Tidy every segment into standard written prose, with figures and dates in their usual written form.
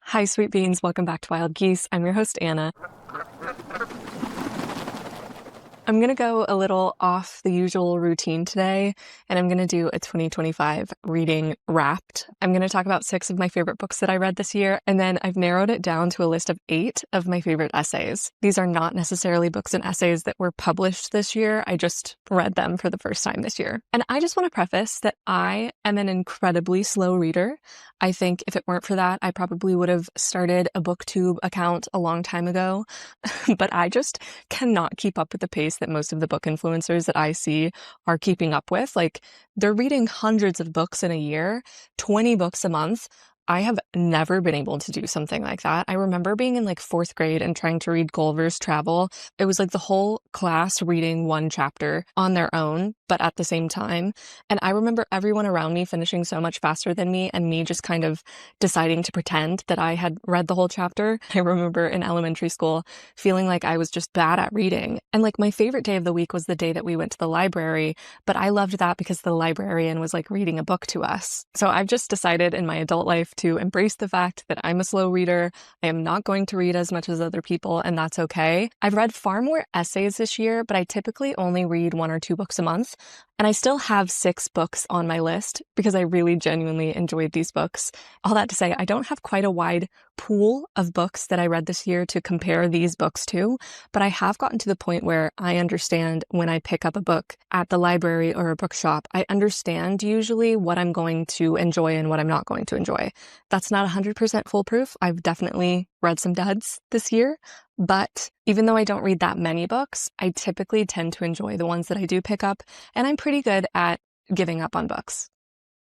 Hi, sweet beans. Welcome back to Wild Geese. I'm your host, Anna. I'm going to go a little off the usual routine today, and I'm going to do a 2025 reading wrapped. I'm going to talk about 6 of my favorite books that I read this year, and then I've narrowed it down to a list of 8 of my favorite essays. These are not necessarily books and essays that were published this year. I just read them for the first time this year. And I just want to preface that I am an incredibly slow reader. I think if it weren't for that, I probably would have started a BookTube account a long time ago, but I just cannot keep up with the pace that most of the book influencers that I see are keeping up with. Like, they're reading hundreds of books in a year, 20 books a month. I have never been able to do something like that. I remember being in like 4th grade and trying to read Gulliver's Travel. It was like the whole class reading one chapter on their own, but at the same time. And I remember everyone around me finishing so much faster than me and me just kind of deciding to pretend that I had read the whole chapter. I remember in elementary school feeling like I was just bad at reading. And like my favorite day of the week was the day that we went to the library, but I loved that because the librarian was like reading a book to us. So I've just decided in my adult life to embrace the fact that I'm a slow reader. I am not going to read as much as other people, and that's okay. I've read far more essays this year, but I typically only read 1 or 2 books a month. And I still have 6 books on my list because I really genuinely enjoyed these books. All that to say, I don't have quite a wide pool of books that I read this year to compare these books to, but I have gotten to the point where I understand when I pick up a book at the library or a bookshop, I understand usually what I'm going to enjoy and what I'm not going to enjoy. That's not 100% foolproof. I've definitely read some duds this year, but even though I don't read that many books, I typically tend to enjoy the ones that I do pick up, and I'm pretty good at giving up on books.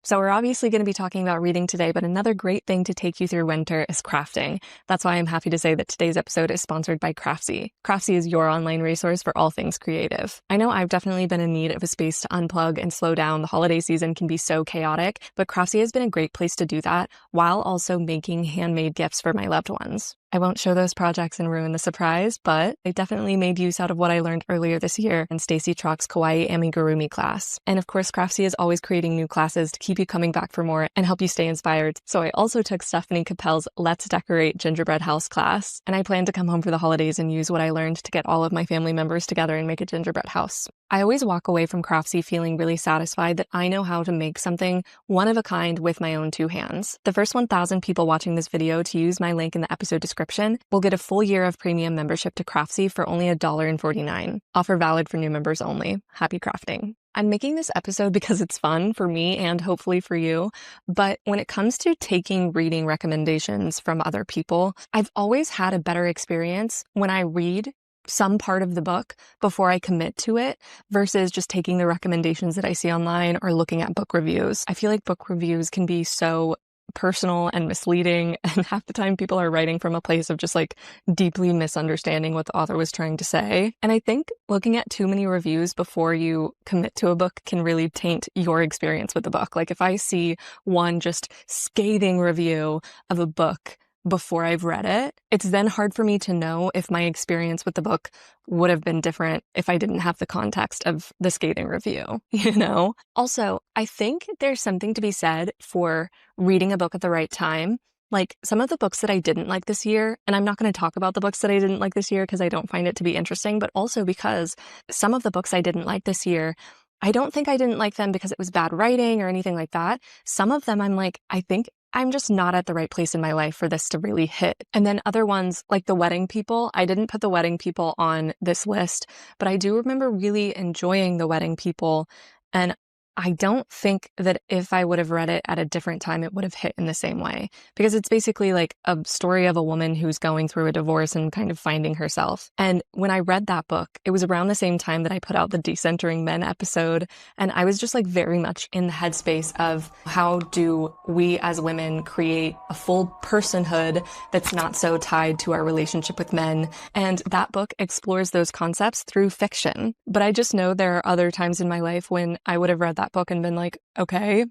So we're obviously going to be talking about reading today, but another great thing to take you through winter is crafting. That's why I'm happy to say that today's episode is sponsored by Craftsy. Craftsy is your online resource for all things creative. I know I've definitely been in need of a space to unplug and slow down. The holiday season can be so chaotic, but Craftsy has been a great place to do that while also making handmade gifts for my loved ones. I won't show those projects and ruin the surprise, but they definitely made use out of what I learned earlier this year in Stacy Chalk's Kawaii Amigurumi class. And of course, Craftsy is always creating new classes to keep you coming back for more and help you stay inspired. So I also took Stephanie Capel's Let's Decorate Gingerbread House class, and I plan to come home for the holidays and use what I learned to get all of my family members together and make a gingerbread house. I always walk away from Craftsy feeling really satisfied that I know how to make something one of a kind with my own 2 hands. The first 1,000 people watching this video to use my link in the episode description will get a full year of premium membership to Craftsy for only $1.49. Offer valid for new members only. Happy crafting. I'm making this episode because it's fun for me and hopefully for you, but when it comes to taking reading recommendations from other people, I've always had a better experience when I read some part of the book before I commit to it versus just taking the recommendations that I see online or looking at book reviews. I feel like book reviews can be so personal and misleading, and half the time people are writing from a place of just like deeply misunderstanding what the author was trying to say. And I think looking at too many reviews before you commit to a book can really taint your experience with the book. Like if I see one just scathing review of a book before I've read it, it's then hard for me to know if my experience with the book would have been different if I didn't have the context of the scathing review, you know? Also, I think there's something to be said for reading a book at the right time. Like some of the books that I didn't like this year, and I'm not going to talk about the books that I didn't like this year because I don't find it to be interesting, but also because some of the books I didn't like this year, I don't think I didn't like them because it was bad writing or anything like that. Some of them I'm like, I think I'm just not at the right place in my life for this to really hit. And then other ones like The Wedding People, I didn't put The Wedding People on this list, but I do remember really enjoying The Wedding People. And I don't think that if I would have read it at a different time, it would have hit in the same way, because it's basically like a story of a woman who's going through a divorce and kind of finding herself. And when I read that book, it was around the same time that I put out the Decentering Men episode. And I was just like very much in the headspace of how do we as women create a full personhood that's not so tied to our relationship with men. And that book explores those concepts through fiction. But I just know there are other times in my life when I would have read that book and been like, okay,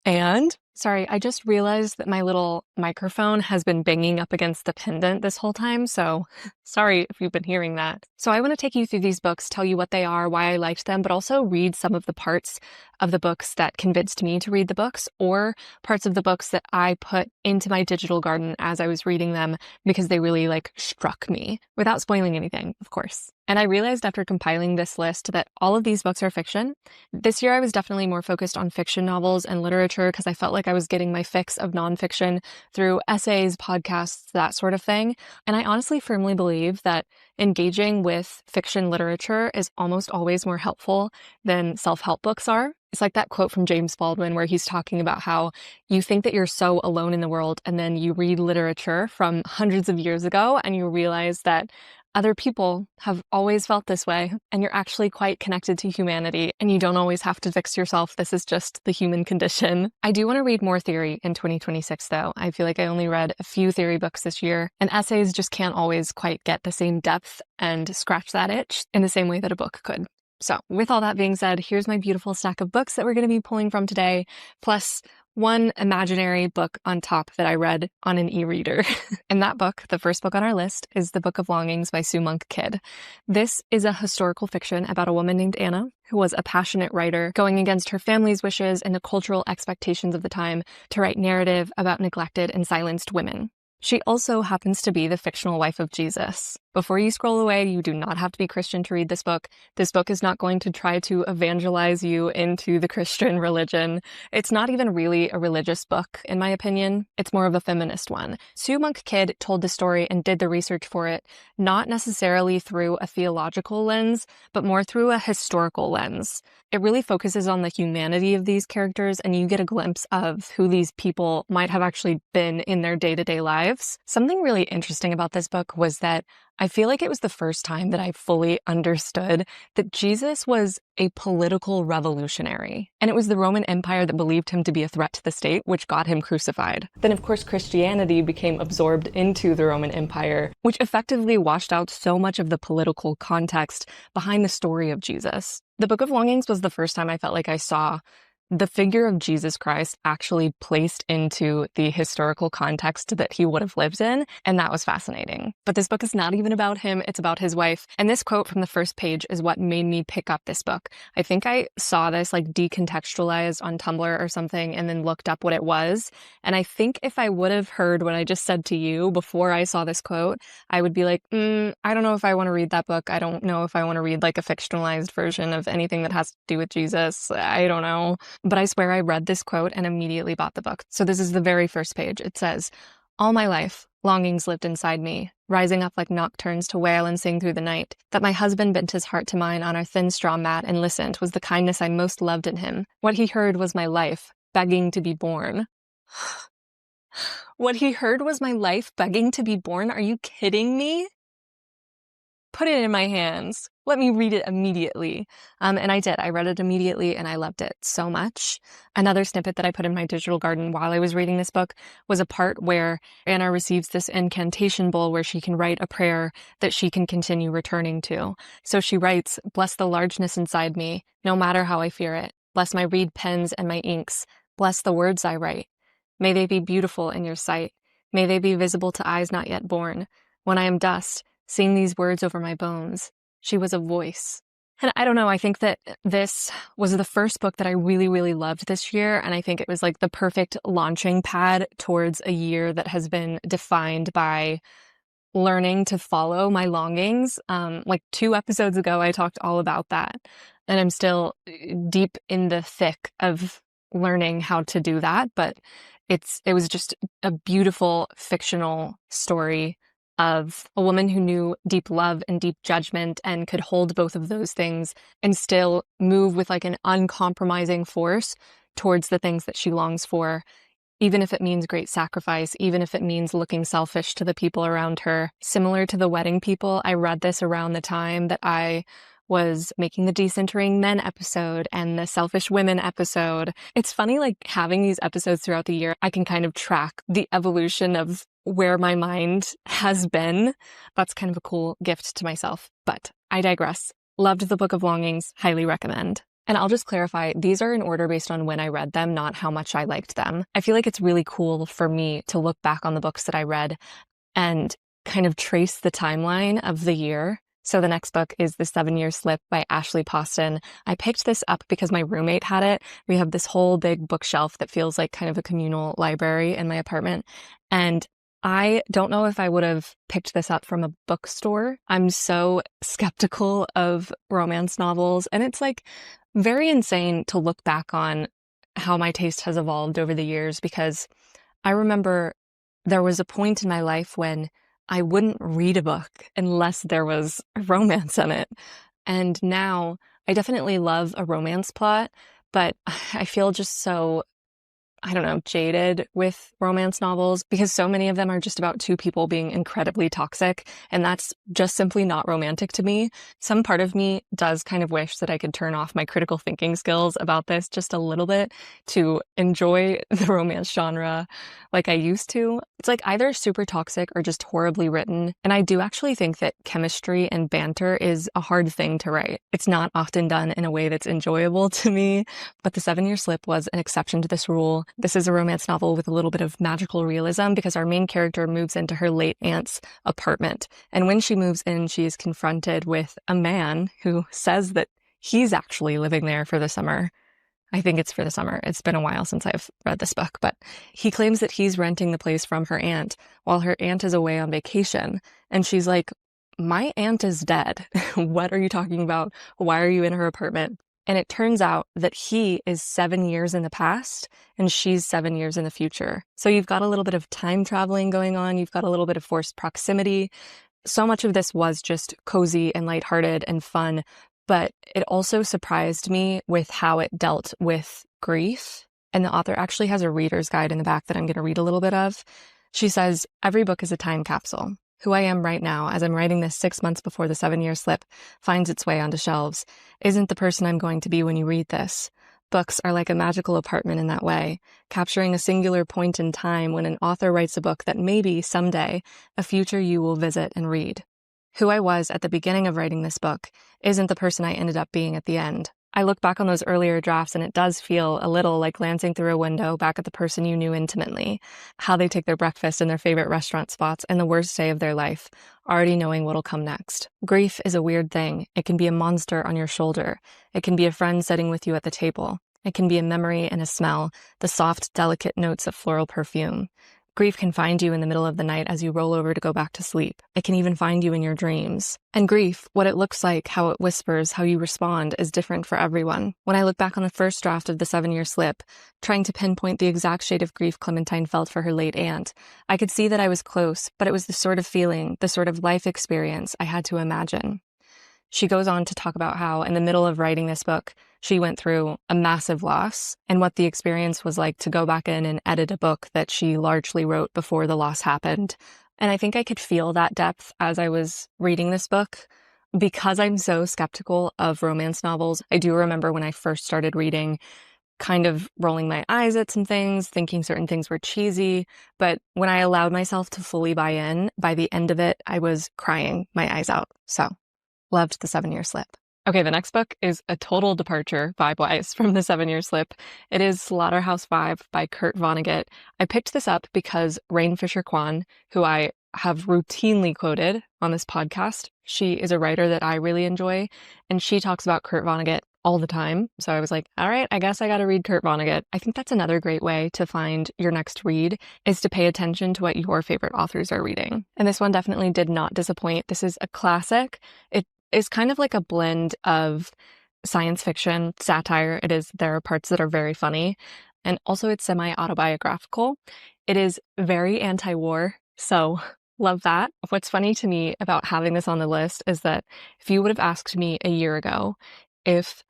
and Sorry, I just realized that my little microphone has been banging up against the pendant this whole time, so sorry if you've been hearing that. So I want to take you through these books, tell you what they are, why I liked them, but also read some of the parts of the books that convinced me to read the books, or parts of the books that I put into my digital garden as I was reading them because they really struck me, without spoiling anything, of course. And I realized after compiling this list that all of these books are fiction. This year I was definitely more focused on fiction novels and literature because I felt like I was getting my fix of nonfiction through essays, podcasts, that sort of thing. And I honestly firmly believe that engaging with fiction literature is almost always more helpful than self-help books are. It's like that quote from James Baldwin where he's talking about how you think that you're so alone in the world, and then you read literature from hundreds of years ago and you realize that other people have always felt this way, and you're actually quite connected to humanity, and you don't always have to fix yourself. This is just the human condition. I do want to read more theory in 2026, though. I feel like I only read a few theory books this year, and essays just can't always quite get the same depth and scratch that itch in the same way that a book could. So with all that being said, here's my beautiful stack of books that we're going to be pulling from today, plus one imaginary book on top that I read on an e-reader. And that book, the first book on our list, is The Book of Longings by Sue Monk Kidd. This is a historical fiction about a woman named Anna, who was a passionate writer going against her family's wishes and the cultural expectations of the time to write narrative about neglected and silenced women. She also happens to be the fictional wife of Jesus. Before you scroll away, you do not have to be Christian to read this book. This book is not going to try to evangelize you into the Christian religion. It's not even really a religious book, in my opinion. It's more of a feminist one. Sue Monk Kidd told the story and did the research for it, not necessarily through a theological lens, but more through a historical lens. It really focuses on the humanity of these characters, and you get a glimpse of who these people might have actually been in their day-to-day lives. Something really interesting about this book was that I feel like it was the first time that I fully understood that Jesus was a political revolutionary. And it was the Roman Empire that believed him to be a threat to the state, which got him crucified. Then, of course, Christianity became absorbed into the Roman Empire, which effectively washed out so much of the political context behind the story of Jesus. The Book of Longings was the first time I felt like I saw the figure of Jesus Christ actually placed into the historical context that he would have lived in, and that was fascinating. But this book is not even about him, it's about his wife. And this quote from the first page is what made me pick up this book. I think I saw this decontextualized on Tumblr or something and then looked up what it was. And I think if I would have heard what I just said to you before I saw this quote, I would be like, I don't know if I want to read that book. I don't know if I want to read a fictionalized version of anything that has to do with Jesus. I don't know. But I swear I read this quote and immediately bought the book. So this is the very first page. It says, "All my life, longings lived inside me, rising up like nocturnes to wail and sing through the night. That my husband bent his heart to mine on our thin straw mat and listened was the kindness I most loved in him. What he heard was my life, begging to be born." What he heard was my life begging to be born? Are you kidding me? Put it in my hands. Let me read it immediately. And I did. I read it immediately and I loved it so much. Another snippet that I put in my digital garden while I was reading this book was a part where Anna receives this incantation bowl where she can write a prayer that she can continue returning to. So she writes, "Bless the largeness inside me, no matter how I fear it. Bless my reed pens and my inks. Bless the words I write. May they be beautiful in your sight. May they be visible to eyes not yet born. When I am dust, sing these words over my bones. She was a voice." And I don't know, I think that this was the first book that I really, really loved this year. And I think it was the perfect launching pad towards a year that has been defined by learning to follow my longings. 2 episodes ago, I talked all about that. And I'm still deep in the thick of learning how to do that. But it was just a beautiful fictional story of a woman who knew deep love and deep judgment and could hold both of those things and still move with an uncompromising force towards the things that she longs for, even if it means great sacrifice, even if it means looking selfish to the people around her. Similar to The Wedding People, I read this around the time that I was making the Decentering Men episode and the Selfish Women episode. It's funny, having these episodes throughout the year, I can kind of track the evolution of where my mind has been. That's kind of a cool gift to myself, but I digress. Loved The Book of Longings, highly recommend. And I'll just clarify, these are in order based on when I read them, not how much I liked them. I feel like it's really cool for me to look back on the books that I read and kind of trace the timeline of the year. So the next book is The 7-Year Slip by Ashley Poston. I picked this up because my roommate had it. We have this whole big bookshelf that feels like kind of a communal library in my apartment. And I don't know if I would have picked this up from a bookstore. I'm so skeptical of romance novels, and it's like very insane to look back on how my taste has evolved over the years, because I remember there was a point in my life when I wouldn't read a book unless there was romance in it. And now I definitely love a romance plot, but I feel just so, I don't know, jaded with romance novels because so many of them are just about two people being incredibly toxic, and that's just simply not romantic to me. Some part of me does kind of wish that I could turn off my critical thinking skills about this just a little bit to enjoy the romance genre like I used to. It's like either super toxic or just horribly written, and I do actually think that chemistry and banter is a hard thing to write. It's not often done in a way that's enjoyable to me, but The 7-Year Slip was an exception to this rule. This is a romance novel with a little bit of magical realism because our main character moves into her late aunt's apartment. And when she moves in, she is confronted with a man who says that he's actually living there for the summer. I think it's for the summer. It's been a while since I've read this book, but he claims that he's renting the place from her aunt while her aunt is away on vacation. And she's like, my aunt is dead. What are you talking about? Why are you in her apartment? And it turns out that he is 7 years in the past and she's 7 years in the future. So you've got a little bit of time traveling going on. You've got a little bit of forced proximity. So much of this was just cozy and lighthearted and fun, but it also surprised me with how it dealt with grief. And the author actually has a reader's guide in the back that I'm going to read a little bit of. She says, every book is a time capsule. Who I am right now, as I'm writing this 6 months before The 7-Year Slip finds its way onto shelves, isn't the person I'm going to be when you read this. Books are like a magical apartment in that way, capturing a singular point in time when an author writes a book that maybe someday a future you will visit and read. Who I was at the beginning of writing this book isn't the person I ended up being at the end. I look back on those earlier drafts and it does feel a little like glancing through a window back at the person you knew intimately, how they take their breakfast in their favorite restaurant spots and the worst day of their life, already knowing what'll come next. Grief is a weird thing. It can be a monster on your shoulder. It can be a friend sitting with you at the table. It can be a memory and a smell, the soft, delicate notes of floral perfume. Grief can find you in the middle of the night as you roll over to go back to sleep. It can even find you in your dreams. And grief, what it looks like, how it whispers, how you respond, is different for everyone. When I look back on the first draft of The 7-Year Slip, trying to pinpoint the exact shade of grief Clementine felt for her late aunt, I could see that I was close, but it was the sort of feeling, the sort of life experience I had to imagine. She goes on to talk about how, in the middle of writing this book, she went through a massive loss and what the experience was like to go back in and edit a book that she largely wrote before the loss happened. And I think I could feel that depth as I was reading this book. Because I'm so skeptical of romance novels, I do remember when I first started reading, kind of rolling my eyes at some things, thinking certain things were cheesy. But when I allowed myself to fully buy in, by the end of it, I was crying my eyes out. So, loved The 7-Year Slip. Okay, the next book is a total departure vibe-wise from The 7-Year Slip. It is Slaughterhouse Five by Vonnegut. I picked this up because Rain Fisher Kwan, who I have routinely quoted on this podcast, she is a writer that I really enjoy, and she talks about Vonnegut all the time. So I was like, all right, I guess I got to read Vonnegut. I think that's another great way to find your next read, is to pay attention to what your favorite authors are reading. And this one definitely did not disappoint. This is a classic. It is kind of like a blend of science fiction, satire. There are parts that are very funny, and also it's semi-autobiographical. It is very anti-war, so love that. What's funny to me about having this on the list is that if you would have asked me a year ago if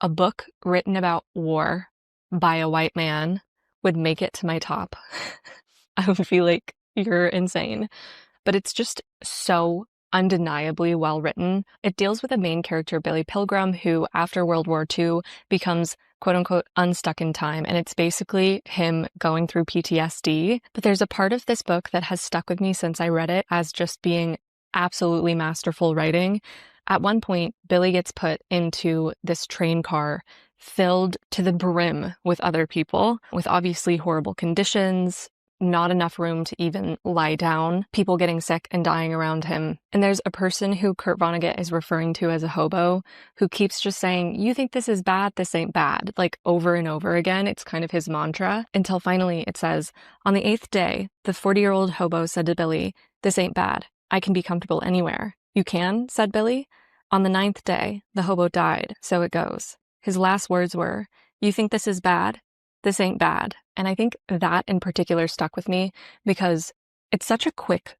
a book written about war by a white man would make it to my top, I would feel like you're insane. But it's just so undeniably well written. It deals with a main character, Billy Pilgrim, who after World War II becomes quote unquote unstuck in time. And it's basically him going through PTSD. But there's a part of this book that has stuck with me since I read it as just being absolutely masterful writing. At one point, Billy gets put into this train car filled to the brim with other people, with obviously horrible conditions, not enough room to even lie down, people getting sick and dying around him. And there's a person who Kurt Vonnegut is referring to as a hobo who keeps just saying, "You think this is bad? This ain't bad," like over and over again. It's kind of his mantra, until finally it says, "On the 8th day, the 40-year-old hobo said to Billy, 'This ain't bad. I can be comfortable anywhere.' 'You can?' said Billy. On the 9th day, the hobo died, so it goes. His last words were, 'You think this is bad? This ain't bad.'" And I think that in particular stuck with me because it's such a quick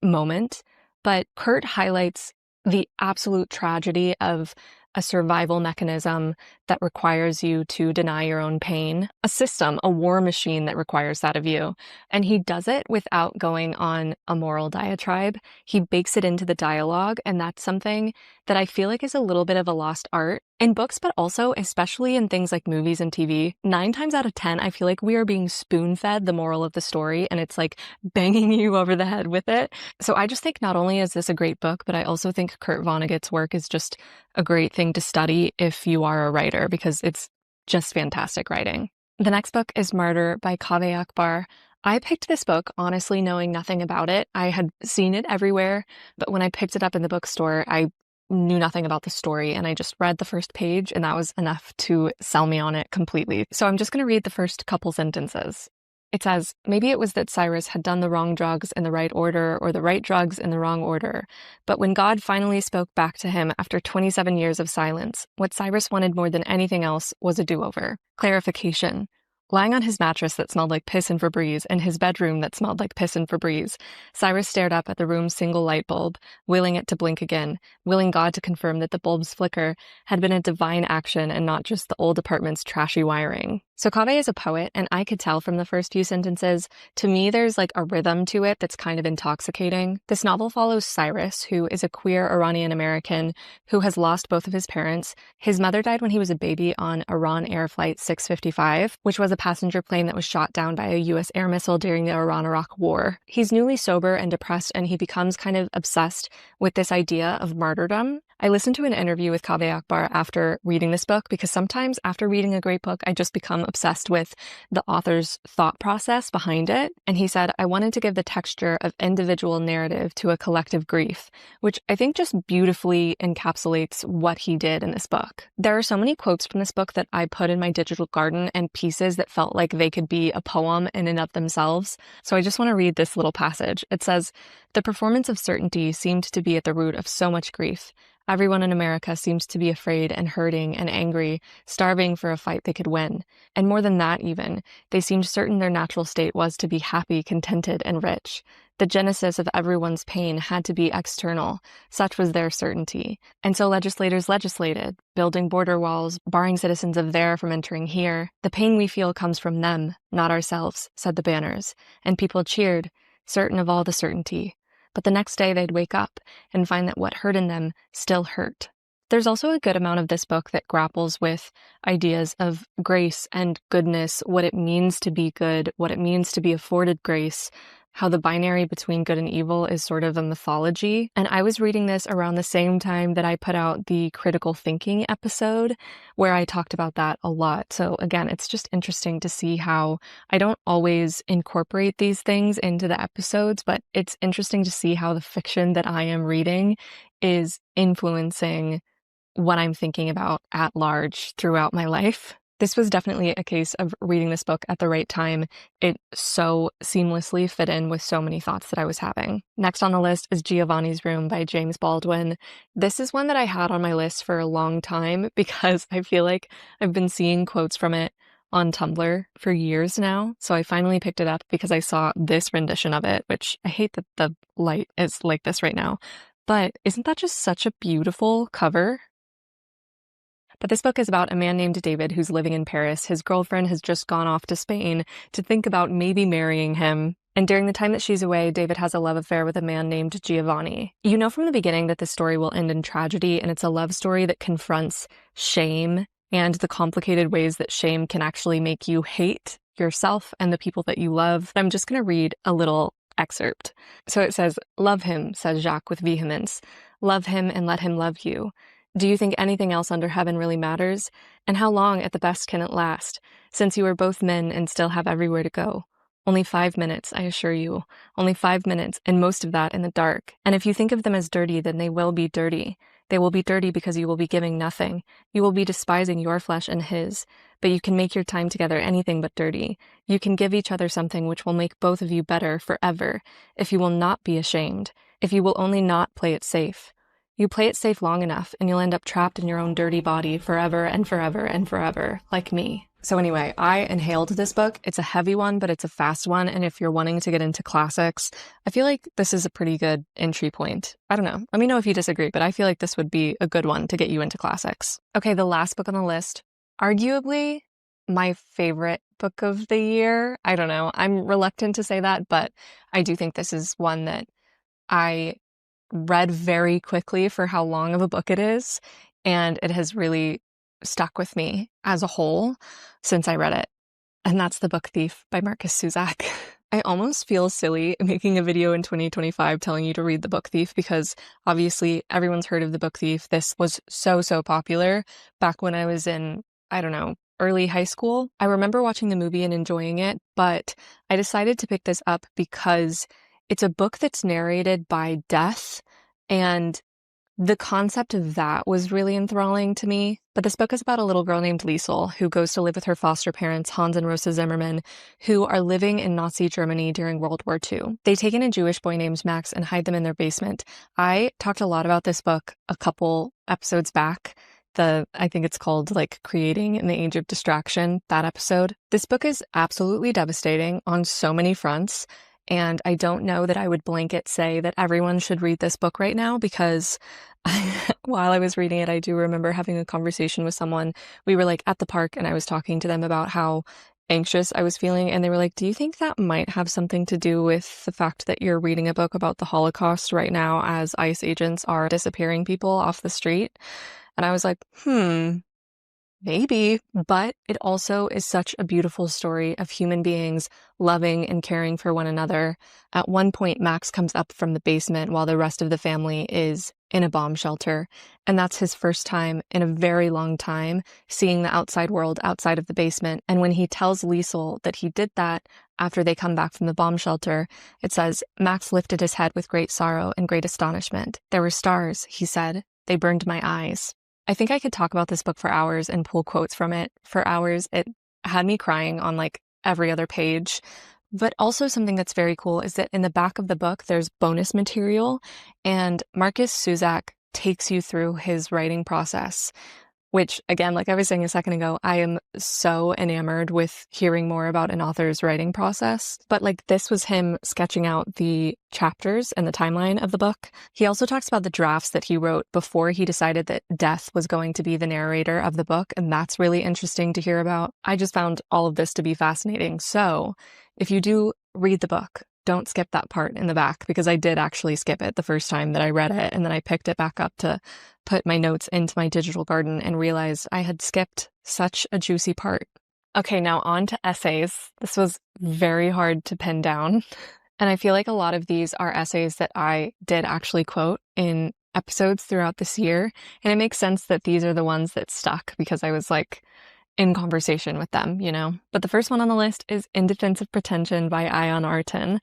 moment, but Kurt highlights the absolute tragedy of a survival mechanism that requires you to deny your own pain, a system, a war machine that requires that of you. And he does it without going on a moral diatribe. He bakes it into the dialogue, and that's something that I feel like is a little bit of a lost art in books, but also especially in things like movies and TV. 9 times out of 10, I feel like we are being spoon-fed the moral of the story, and it's like banging you over the head with it. So I just think not only is this a great book, but I also think Kurt Vonnegut's work is just a great thing to study if you are a writer, because it's just fantastic writing. The next book is Martyr by Kaveh Akbar. I picked this book honestly knowing nothing about it. I had seen it everywhere, but when I picked it up in the bookstore, I knew nothing about the story, and I just read the first page, and that was enough to sell me on it completely. So I'm just going to read the first couple sentences. It says, "Maybe it was that Cyrus had done the wrong drugs in the right order or the right drugs in the wrong order. But when God finally spoke back to him after 27 years of silence, what Cyrus wanted more than anything else was a do-over. Clarification. Lying on his mattress that smelled like piss and Febreze and his bedroom that smelled like piss and Febreze, Cyrus stared up at the room's single light bulb, willing it to blink again, willing God to confirm that the bulb's flicker had been a divine action and not just the old apartment's trashy wiring." So Kaveh is a poet, and I could tell from the first few sentences, to me there's like a rhythm to it that's kind of intoxicating. This novel follows Cyrus, who is a queer Iranian-American who has lost both of his parents. His mother died when he was a baby on Iran Air Flight 655, which was a passenger plane that was shot down by a US air missile during the Iran-Iraq War. He's newly sober and depressed, and he becomes kind of obsessed with this idea of martyrdom. I listened to an interview with Kaveh Akbar after reading this book because sometimes after reading a great book, I just become obsessed with the author's thought process behind it. And he said, "I wanted to give the texture of individual narrative to a collective grief," which I think just beautifully encapsulates what he did in this book. There are so many quotes from this book that I put in my digital garden and pieces that felt like they could be a poem in and of themselves. So I just want to read this little passage. It says, "The performance of certainty seemed to be at the root of so much grief. Everyone in America seems to be afraid and hurting and angry, starving for a fight they could win. And more than that even, they seemed certain their natural state was to be happy, contented, and rich. The genesis of everyone's pain had to be external. Such was their certainty. And so legislators legislated, building border walls, barring citizens of there from entering here. The pain we feel comes from them, not ourselves," said the banners. And people cheered, certain of all the certainty. But the next day they'd wake up and find that what hurt in them still hurt. There's also a good amount of this book that grapples with ideas of grace and goodness, what it means to be good, what it means to be afforded grace, how the binary between good and evil is sort of a mythology. And I was reading this around the same time that I put out the critical thinking episode, where I talked about that a lot. So again, it's just interesting to see how I don't always incorporate these things into the episodes, but it's interesting to see how the fiction that I am reading is influencing what I'm thinking about at large throughout my life. This was definitely a case of reading this book at the right time. It so seamlessly fit in with so many thoughts that I was having. Next on the list is Giovanni's Room by James Baldwin. This is one that I had on my list for a long time because I feel like I've been seeing quotes from it on Tumblr for years now. So I finally picked it up because I saw this rendition of it, which I hate that the light is like this right now. But isn't that just such a beautiful cover? But this book is about a man named David who's living in Paris. His girlfriend has just gone off to Spain to think about maybe marrying him. And during the time that she's away, David has a love affair with a man named Giovanni. You know from the beginning that this story will end in tragedy, and it's a love story that confronts shame and the complicated ways that shame can actually make you hate yourself and the people that you love. I'm just going to read a little excerpt. So it says, "Love him," says Jacques with vehemence. Love him and let him love you. Do you think anything else under heaven really matters? And how long at the best can it last, since you are both men and still have everywhere to go? Only 5 minutes, I assure you. Only 5 minutes, and most of that in the dark. And if you think of them as dirty, then they will be dirty. They will be dirty because you will be giving nothing. You will be despising your flesh and his. But you can make your time together anything but dirty. You can give each other something which will make both of you better forever, if you will not be ashamed, if you will only not play it safe. You play it safe long enough, and you'll end up trapped in your own dirty body forever and forever and forever, like me. So anyway, I inhaled this book. It's a heavy one, but it's a fast one. And if you're wanting to get into classics, I feel like this is a pretty good entry point. I don't know. Let me know if you disagree, but I feel like this would be a good one to get you into classics. Okay, the last book on the list, arguably my favorite book of the year. I don't know. I'm reluctant to say that, but I do think this is one that I read very quickly for how long of a book it is. And it has really stuck with me as a whole since I read it. And that's The Book Thief by Markus Zusak. I almost feel silly making a video in 2025 telling you to read The Book Thief because obviously everyone's heard of The Book Thief. This was so popular back when I was in, I don't know, early high school. I remember watching the movie and enjoying it, but I decided to pick this up because it's a book that's narrated by death, and the concept of that was really enthralling to me. But this book is about a little girl named Liesel who goes to live with her foster parents, Hans and Rosa Zimmermann, who are living in Nazi Germany during World War II. They take in a Jewish boy named Max and hide them in their basement. I talked a lot about this book a couple episodes back. I think it's called like Creating in the Age of Distraction, that episode. This book is absolutely devastating on so many fronts. And I don't know that I would blanket say that everyone should read this book right now because while I was reading it, I do remember having a conversation with someone. We were like at the park and I was talking to them about how anxious I was feeling. And they were like, do you think that might have something to do with the fact that you're reading a book about the Holocaust right now as ICE agents are disappearing people off the street? And I was like, maybe, but it also is such a beautiful story of human beings loving and caring for one another. At one point, Max comes up from the basement while the rest of the family is in a bomb shelter. And that's his first time in a very long time seeing the outside world outside of the basement. And when he tells Liesel that he did that after they come back from the bomb shelter, it says, Max lifted his head with great sorrow and great astonishment. There were stars, he said. They burned my eyes. I think I could talk about this book for hours and pull quotes from it for hours. It had me crying on like every other page. But also something that's very cool is that in the back of the book, there's bonus material, and Markus Zusak takes you through his writing process, which again, like I was saying a second ago, I am so enamored with hearing more about an author's writing process. But like this was him sketching out the chapters and the timeline of the book. He also talks about the drafts that he wrote before he decided that death was going to be the narrator of the book. And that's really interesting to hear about. I just found all of this to be fascinating. So if you do read the book, don't skip that part in the back, because I did actually skip it the first time that I read it, and then I picked it back up to put my notes into my digital garden and realized I had skipped such a juicy part. Okay, now on to essays. This was very hard to pin down, and I feel like a lot of these are essays that I did actually quote in episodes throughout this year, and it makes sense that these are the ones that stuck because I was like in conversation with them, you know? But the first one on the list is In Defense of Pretension by Ion Artin.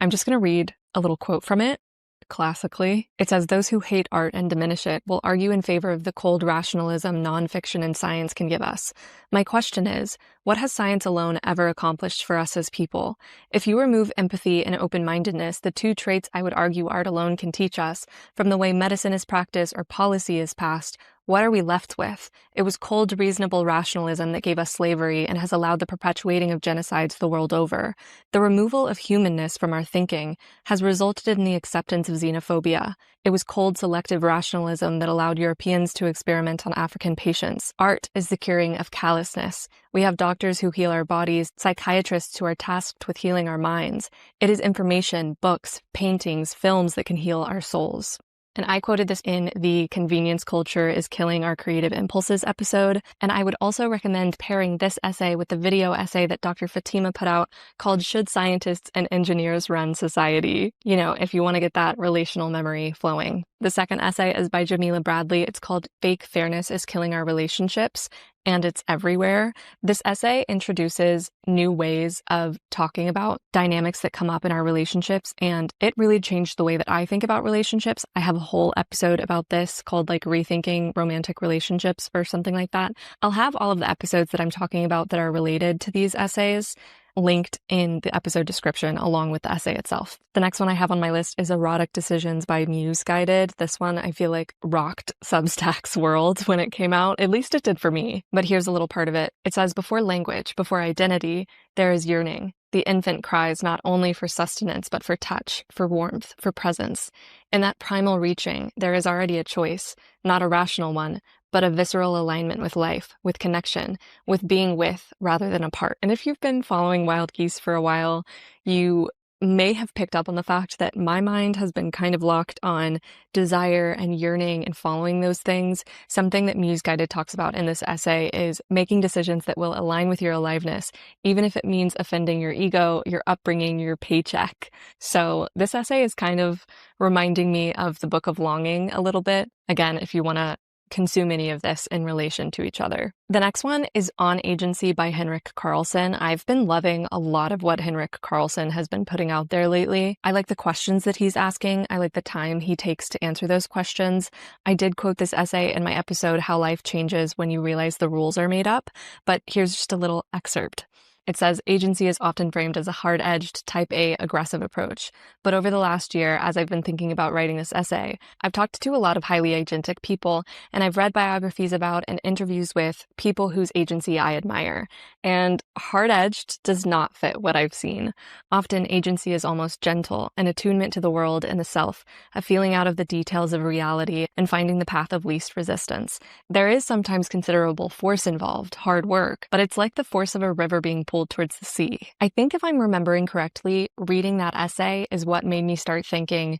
I'm just going to read a little quote from it, classically. It says, those who hate art and diminish it will argue in favor of the cold rationalism nonfiction and science can give us. My question is, what has science alone ever accomplished for us as people? If you remove empathy and open-mindedness, the two traits I would argue art alone can teach us, from the way medicine is practiced or policy is passed, what are we left with? It was cold, reasonable rationalism that gave us slavery and has allowed the perpetuating of genocides the world over. The removal of humanness from our thinking has resulted in the acceptance of xenophobia. It was cold, selective rationalism that allowed Europeans to experiment on African patients. Art is the curing of callousness. We have doctors who heal our bodies, psychiatrists who are tasked with healing our minds. It is information, books, paintings, films that can heal our souls. And I quoted this in the Convenience Culture is Killing Our Creative Impulses episode. And I would also recommend pairing this essay with the video essay that Dr. Fatima put out called Should Scientists and Engineers Run Society? You know, if you want to get that relational memory flowing. The second essay is by Jamila Bradley. It's called Fake Fairness is Killing Our Relationships, and it's everywhere. This essay introduces new ways of talking about dynamics that come up in our relationships, and it really changed the way that I think about relationships. I have a whole episode about this called like Rethinking Romantic Relationships or something like that. I'll have all of the episodes that I'm talking about that are related to these essays linked in the episode description along with the essay itself. The next one I have on my list is Erotic Decisions by Muse Guided. This one I feel like rocked Substack's world when it came out. At least it did for me. But here's a little part of it. It says, before language, before identity, there is yearning. The infant cries not only for sustenance, but for touch, for warmth, for presence. In that primal reaching, there is already a choice, not a rational one, but a visceral alignment with life, with connection, with being with rather than apart. And if you've been following Wild Geese for a while, you may have picked up on the fact that my mind has been kind of locked on desire and yearning and following those things. Something that Muse Guided talks about in this essay is making decisions that will align with your aliveness, even if it means offending your ego, your upbringing, your paycheck. So this essay is kind of reminding me of the Book of Longing a little bit. Again, if you want to consume any of this in relation to each other. The next one is On Agency by Henrik Carlson. I've been loving a lot of what Henrik Carlson has been putting out there lately. I like the questions that he's asking. I like the time he takes to answer those questions. I did quote this essay in my episode, How Life Changes When You Realize the Rules Are Made Up, but here's just a little excerpt. It says, agency is often framed as a hard-edged, type A aggressive approach. But over the last year, as I've been thinking about writing this essay, I've talked to a lot of highly agentic people, and I've read biographies about and interviews with people whose agency I admire. And hard-edged does not fit what I've seen. Often, agency is almost gentle, an attunement to the world and the self, a feeling out of the details of reality and finding the path of least resistance. There is sometimes considerable force involved, hard work, but it's like the force of a river being pulled towards the sea. I think if I'm remembering correctly, reading that essay is what made me start thinking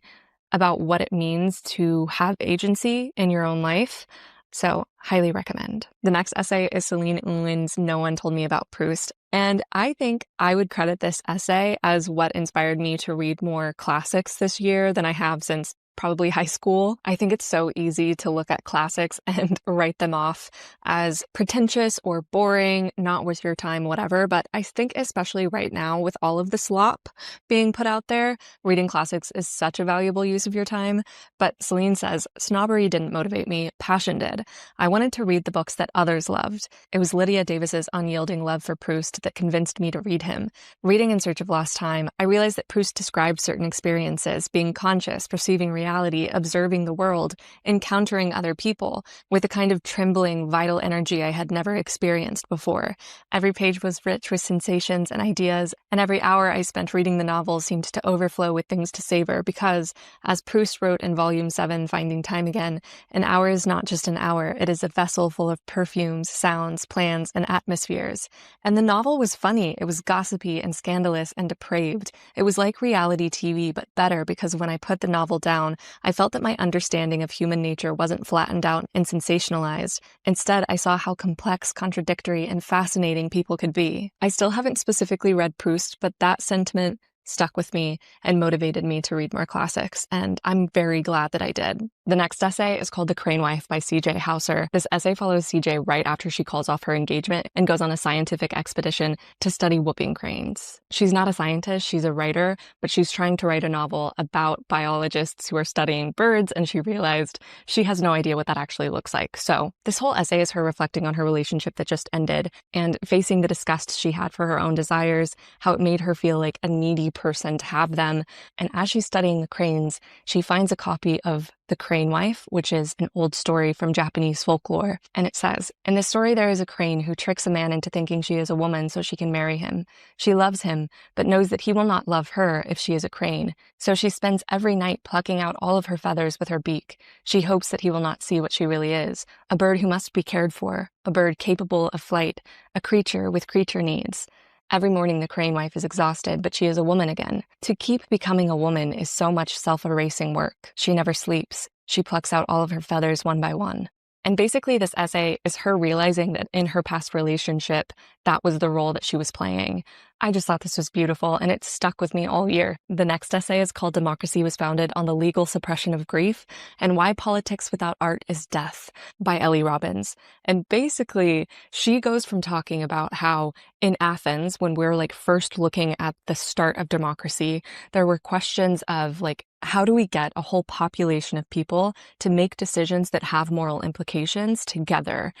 about what it means to have agency in your own life. So, highly recommend. The next essay is Celine Unlin's No One Told Me About Proust. And I think I would credit this essay as what inspired me to read more classics this year than I have since probably high school. I think it's so easy to look at classics and write them off as pretentious or boring, not worth your time, whatever. But I think especially right now with all of the slop being put out there, reading classics is such a valuable use of your time. But Celine says, snobbery didn't motivate me, passion did. I wanted to read the books that others loved. It was Lydia Davis's unyielding love for Proust that convinced me to read him. Reading In Search of Lost Time, I realized that Proust described certain experiences, being conscious, perceiving reality, observing the world, encountering other people, with a kind of trembling, vital energy I had never experienced before. Every page was rich with sensations and ideas, and every hour I spent reading the novel seemed to overflow with things to savor because, as Proust wrote in Volume 7, Finding Time Again, an hour is not just an hour, it is a vessel full of perfumes, sounds, plans, and atmospheres. And the novel was funny, it was gossipy and scandalous and depraved. It was like reality TV, but better because when I put the novel down, I felt that my understanding of human nature wasn't flattened out and sensationalized. Instead, I saw how complex, contradictory, and fascinating people could be. I still haven't specifically read Proust, but that sentiment stuck with me and motivated me to read more classics, and I'm very glad that I did. The next essay is called The Crane Wife by C.J. Hauser. This essay follows C.J. right after she calls off her engagement and goes on a scientific expedition to study whooping cranes. She's not a scientist, she's a writer, but she's trying to write a novel about biologists who are studying birds, and she realized she has no idea what that actually looks like. So this whole essay is her reflecting on her relationship that just ended and facing the disgust she had for her own desires, how it made her feel like a needy person to have them. And as she's studying the cranes, she finds a copy of The Crane Wife, which is an old story from Japanese folklore. And it says, in this story, there is a crane who tricks a man into thinking she is a woman so she can marry him. She loves him, but knows that he will not love her if she is a crane. So she spends every night plucking out all of her feathers with her beak. She hopes that he will not see what she really is, a bird who must be cared for, a bird capable of flight, a creature with creature needs. Every morning the crane wife is exhausted, but she is a woman again. To keep becoming a woman is so much self-erasing work. She never sleeps. She plucks out all of her feathers one by one. And basically, this essay is her realizing that in her past relationship, that was the role that she was playing. I just thought this was beautiful, and it stuck with me all year. The next essay is called Democracy Was Founded on the Legal Suppression of Grief and Why Politics Without Art is Death by Ellie Robbins. And basically, she goes from talking about how in Athens, when we're like first looking at the start of democracy, there were questions of like, how do we get a whole population of people to make decisions that have moral implications together?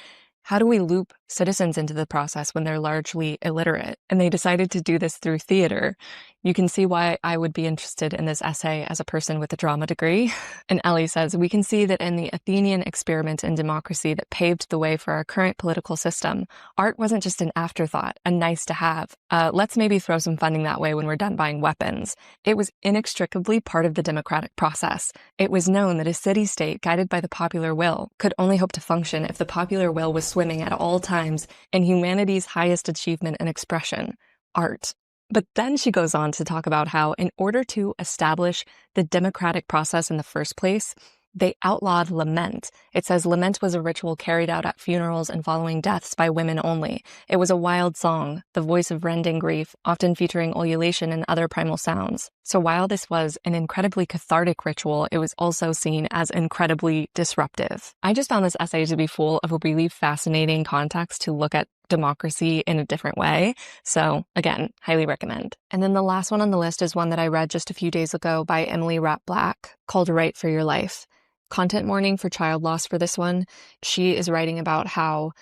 How do we loop citizens into the process when they're largely illiterate? And they decided to do this through theater. You can see why I would be interested in this essay as a person with a drama degree. And Ellie says, we can see that in the Athenian experiment in democracy that paved the way for our current political system, art wasn't just an afterthought, a nice to have. Let's maybe throw some funding that way when we're done buying weapons. It was inextricably part of the democratic process. It was known that a city-state guided by the popular will could only hope to function if the popular will was swimming at all times in humanity's highest achievement and expression, art. But then she goes on to talk about how in order to establish the democratic process in the first place, they outlawed lament. It says lament was a ritual carried out at funerals and following deaths by women only. It was a wild song, the voice of rending grief, often featuring ululation and other primal sounds. So while this was an incredibly cathartic ritual, it was also seen as incredibly disruptive. I just found this essay to be full of a really fascinating context to look at democracy in a different way. So again, highly recommend. And then the last one on the list is one that I read just a few days ago by Emily Rapp Black called Write for Your Life. Content warning for child loss for this one. She is writing about how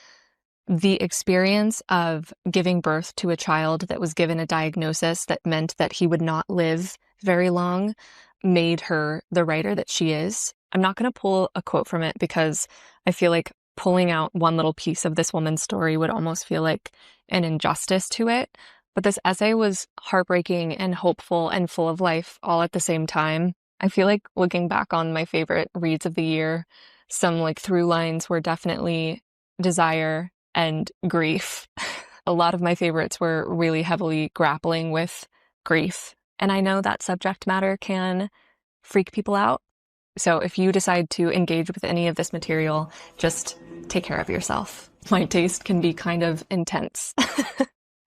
the experience of giving birth to a child that was given a diagnosis that meant that he would not live very long made her the writer that she is. I'm not going to pull a quote from it because I feel like pulling out one little piece of this woman's story would almost feel like an injustice to it. But this essay was heartbreaking and hopeful and full of life all at the same time. I feel like looking back on my favorite reads of the year, some like through lines were definitely desire and grief. A lot of my favorites were really heavily grappling with grief. And I know that subject matter can freak people out. So if you decide to engage with any of this material, just take care of yourself. My taste can be kind of intense.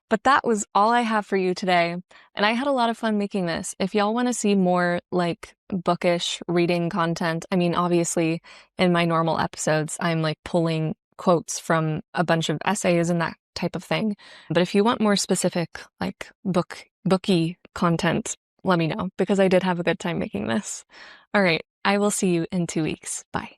But that was all I have for you today. And I had a lot of fun making this. If y'all want to see more like bookish reading content, I mean, obviously in my normal episodes, I'm like pulling quotes from a bunch of essays and that type of thing. But if you want more specific like booky content, let me know because I did have a good time making this. All right. I will see you in 2 weeks. Bye.